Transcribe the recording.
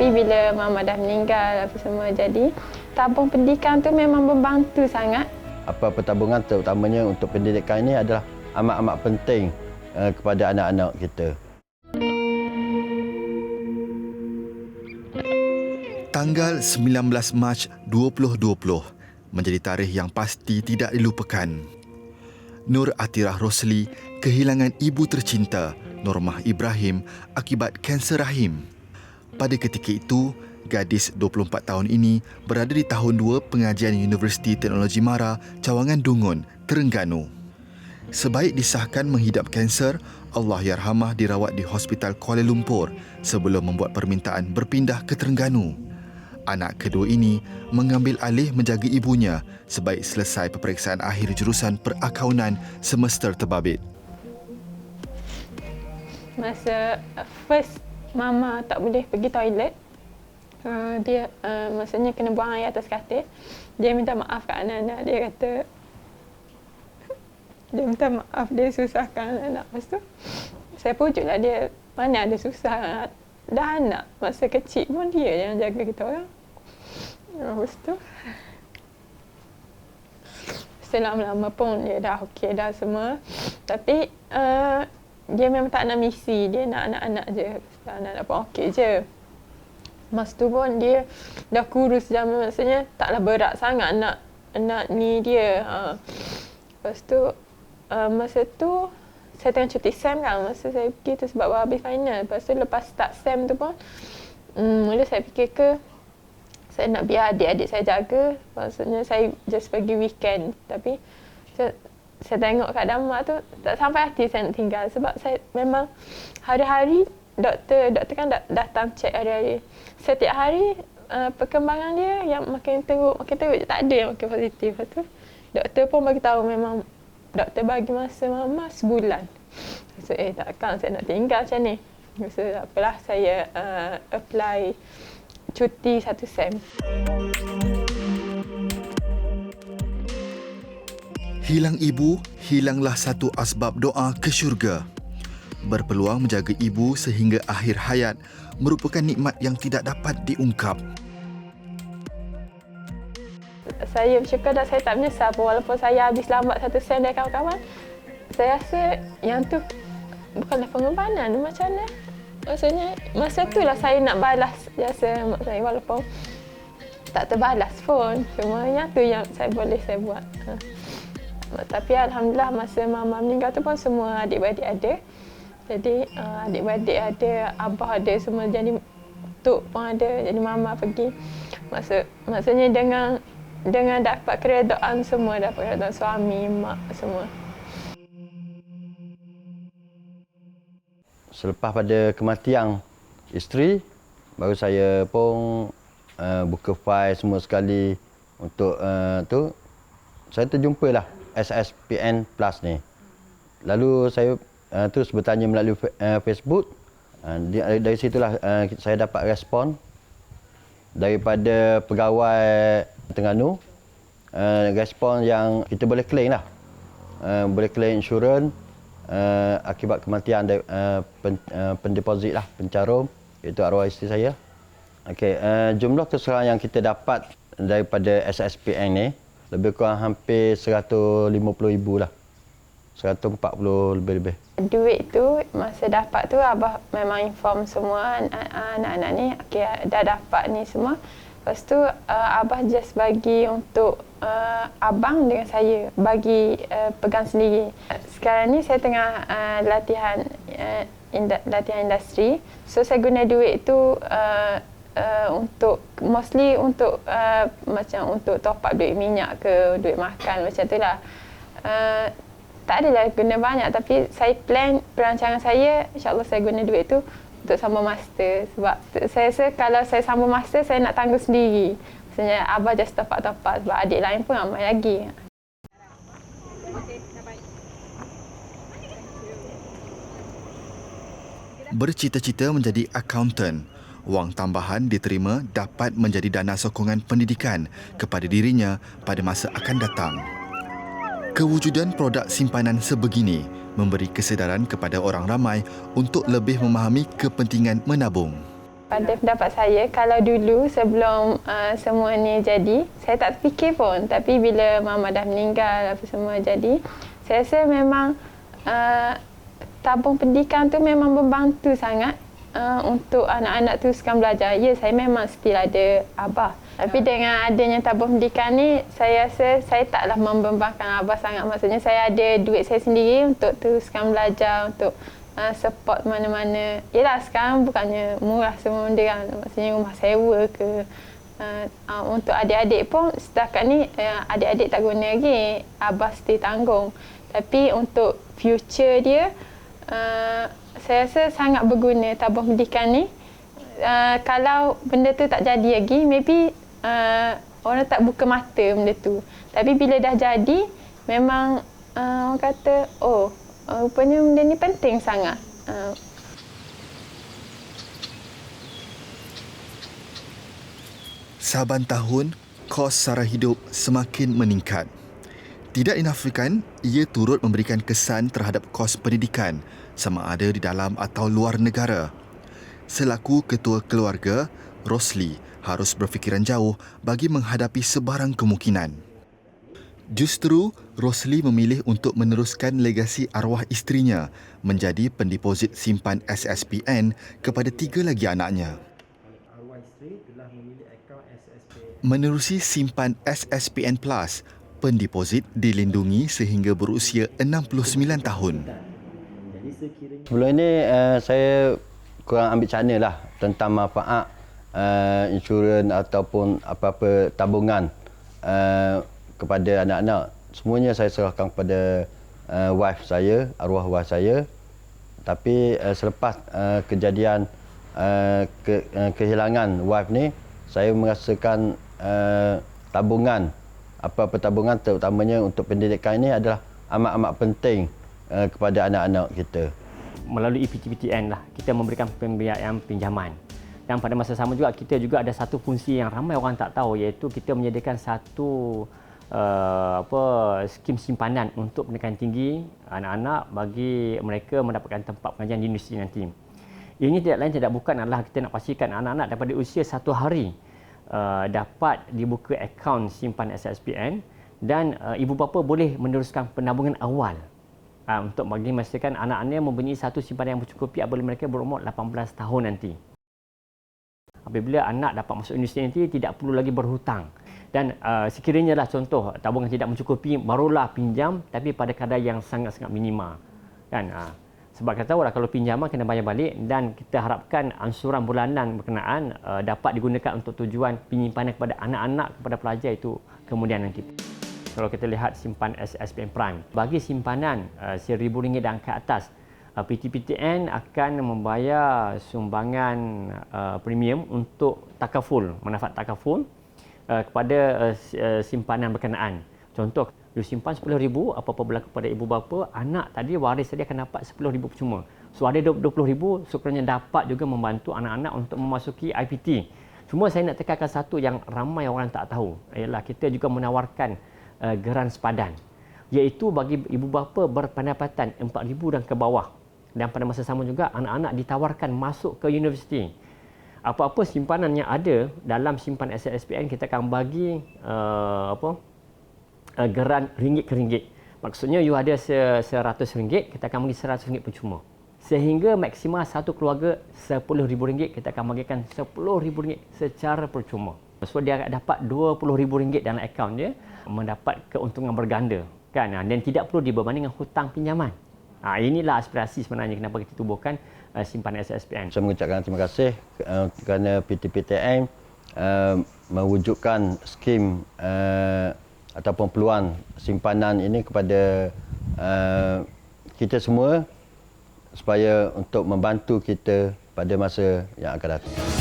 Tapi bila mama dah meninggal apa semua, jadi tabung pendidikan tu memang membantu sangat. Apa tabungan terutamanya untuk pendidikan ini adalah amat-amat penting kepada anak-anak kita. Tanggal 19 Mac 2020 menjadi tarikh yang pasti tidak dilupakan. Nur Atirah Rosli kehilangan ibu tercinta, Normah Ibrahim, akibat kanser rahim. Pada ketika itu, gadis 24 tahun ini berada di tahun 2 pengajian Universiti Teknologi Mara, Cawangan Dungun, Terengganu. Sebaik disahkan menghidap kanser, Allahyarhamah dirawat di Hospital Kuala Lumpur sebelum membuat permintaan berpindah ke Terengganu. Anak kedua ini mengambil alih menjaga ibunya sebaik selesai peperiksaan akhir jurusan perakaunan semester terbabit. Masa first mama tak boleh pergi toilet, dia maksudnya kena buang air atas katil. Dia minta maaf kat anak-anak. Dia kata dia minta maaf, dia susahkan anak-anak. Lepas tu saya pujuklah dia, mana ada susah, dah anak masa kecil pun dia yang jaga kita orang. Lepas tu selama-lama pun dia dah okey dah semua. Tapi dia memang tak nak misi, dia nak anak-anak je. Anak-anak pun okey je. Masa tu pun dia dah kurus zaman, maksudnya taklah berat sangat anak ni dia. Lepas tu masa tu saya tengah cuti SEM kan, masa saya pergi tu sebab habis final. Lepas tu lepas start SEM tu pun mula saya fikir ke saya nak biar adik-adik saya jaga. Maksudnya saya just pergi weekend. Tapi saya tengok keadaan mak tu tak sampai hati saya nak tinggal. Sebab saya memang hari-hari doktor kan datang cek hari-hari. Setiap hari perkembangan dia yang makin teruk tak ada yang makin positif. Lepas tu doktor pun bagi tahu, memang doktor bagi masa mama sebulan. So takkan saya nak tinggal macam ni. So apalah, saya apply cuti 1 SEM. Hilang ibu, hilanglah satu asbab doa ke syurga. Berpeluang menjaga ibu sehingga akhir hayat merupakan nikmat yang tidak dapat diungkap. Saya bersyukur dan saya tak menyesal pun, walaupun saya habis lambat 1 SEM dari kawan-kawan. Saya rasa yang tu bukanlah pengorbanan, macam mana. Maksudnya masa tu lah saya nak balas jasa mak saya, walaupun tak terbalas pun. Cuma yang tu yang saya buat. Tapi alhamdulillah masa mama meninggal tu pun semua adik-beradik ada. Jadi adik-beradik ada, abah ada, semua. Jadi tok pun ada. Jadi mama pergi. Maksudnya dengan dapat keredaan semua, dapat keredaan suami, mak semua. Selepas pada kematian isteri, baru saya pun buka file semua sekali untuk tu. Saya terjumpalah SSPN Plus ni. Lalu saya terus bertanya melalui Facebook. Dari situlah saya dapat respon daripada pegawai Terengganu. Respon yang kita boleh claim lah. Boleh claim insurans akibat kematian pendeposit lah, pencarum, iaitu arwah isteri saya. Okey, jumlah keserangan yang kita dapat daripada SSPN ni lebih kurang hampir 150,000 lah. 140 lebih-lebih. Duit tu masa dapat tu abah memang inform semua anak-anak ni, okey dah dapat ni semua. Lepas tu abah just bagi untuk abang dengan saya, bagi pegang sendiri. Sekarang ni saya tengah latihan industri. So saya guna duit tu untuk mostly untuk macam untuk top up duit minyak ke duit makan macam tu lah. Tak adalah guna banyak, tapi saya plan perancangan saya, insyaAllah saya guna duit tu untuk sambung master. Sebab saya rasa kalau saya sambung master, saya nak tanggung sendiri. Maksudnya abah just top up sebab adik lain pun ramai lagi. Bercita-cita menjadi akauntan, wang tambahan diterima dapat menjadi dana sokongan pendidikan kepada dirinya pada masa akan datang. Kewujudan produk simpanan sebegini memberi kesedaran kepada orang ramai untuk lebih memahami kepentingan menabung. Pada pendapat saya, kalau dulu sebelum semua ni jadi, saya tak terfikir pun. Tapi bila mama dah meninggal, apa semua jadi, saya rasa memang tabung pendidikan tu memang membantu sangat untuk anak-anak teruskan belajar. Ya, saya memang still ada abah. Tapi dengan adanya tabung pendidikan ni, saya rasa saya taklah membebankan abah sangat. Maksudnya saya ada duit saya sendiri untuk teruskan belajar, untuk support mana-mana. Yelah, sekarang bukannya murah semua benda kan. Maksudnya rumah sewa ke. Untuk adik-adik pun setakat ni adik-adik tak guna lagi. Abah still tanggung. Tapi untuk future dia, saya rasa sangat berguna tabung pendidikan ni. Kalau benda tu tak jadi lagi, maybe orang tak buka mata benda tu. Tapi bila dah jadi, memang orang kata, oh, rupanya benda ni penting sangat. Saban tahun, kos sara hidup semakin meningkat. Tidak dinafikan, ia turut memberikan kesan terhadap kos pendidikan sama ada di dalam atau luar negara. Selaku ketua keluarga, Rosli harus berfikiran jauh bagi menghadapi sebarang kemungkinan. Justru, Rosli memilih untuk meneruskan legasi arwah isterinya menjadi pendeposit simpan SSPN kepada 3 lagi anaknya. Menerusi simpan SSPN Plus, pendeposit dilindungi sehingga berusia 69 tahun. Sebelum ini saya kurang ambil cana lah tentang manfaat insurans ataupun apa-apa tabungan kepada anak-anak. Semuanya saya serahkan kepada wife saya, arwah wife saya. Tapi selepas kejadian kehilangan wife ni, saya merasakan tabungan, apa-apa tabungan terutamanya untuk pendidikan ini adalah amat-amat penting kepada anak-anak kita. Melalui PTPTN lah, kita memberikan pembiayaan pinjaman. Dan pada masa sama juga, kita juga ada satu fungsi yang ramai orang tak tahu, iaitu kita menyediakan satu skim simpanan untuk pendidikan tinggi anak-anak bagi mereka mendapatkan tempat pengajian di universiti nanti. Ini tidak lain tidak bukan adalah kita nak pastikan anak-anak daripada usia 1 hari dapat dibuka akaun simpan SSPN dan ibu bapa boleh meneruskan penabungan awal untuk bagi memastikan anak-anaknya mempunyai satu simpanan yang mencukupi apabila mereka berumur 18 tahun nanti. Apabila anak dapat masuk universiti nanti, tidak perlu lagi berhutang. Dan sekiranya lah contoh tabungan tidak mencukupi, barulah pinjam tapi pada kadar yang sangat-sangat minima. Kan? Sebab kita tahu lah kalau pinjaman kena bayar balik dan kita harapkan ansuran bulanan berkenaan dapat digunakan untuk tujuan penyimpanan kepada anak-anak, kepada pelajar itu kemudian nanti. Kalau kita lihat simpan SSPN Prime, bagi simpanan RM1,000 dan ke atas, PTPTN akan membayar sumbangan premium untuk takaful, manfaat takaful kepada simpanan berkenaan. Contoh, you simpan RM10,000, apa-apa berlaku pada ibu bapa, anak tadi waris tadi akan dapat RM10,000 percuma. So ada RM20,000, sekiranya dapat juga membantu anak-anak untuk memasuki IPT. Cuma saya nak tekankan satu yang ramai orang tak tahu, ialah kita juga menawarkan geran sepadan, iaitu bagi ibu bapa berpendapatan RM4,000 dan ke bawah. Dan pada masa sama juga anak-anak ditawarkan masuk ke universiti. Apa-apa simpanan yang ada dalam simpan SSPN kita akan bagi geran ringgit ke ringgit. Maksudnya you ada RM100, kita akan bagi RM100 percuma. Sehingga maksimal satu keluarga RM10,000 kita akan bagikan RM10,000 secara percuma. So dia dapat RM20,000 dalam akaun dia, mendapat keuntungan berganda kan, dan tidak perlu dibebankan dengan hutang pinjaman. Inilah aspirasi sebenarnya kenapa kita tubuhkan simpan SSPN. Saya mengucapkan terima kasih kerana PTPTN mewujudkan skim ataupun peluang simpanan ini kepada kita semua supaya untuk membantu kita pada masa yang akan datang.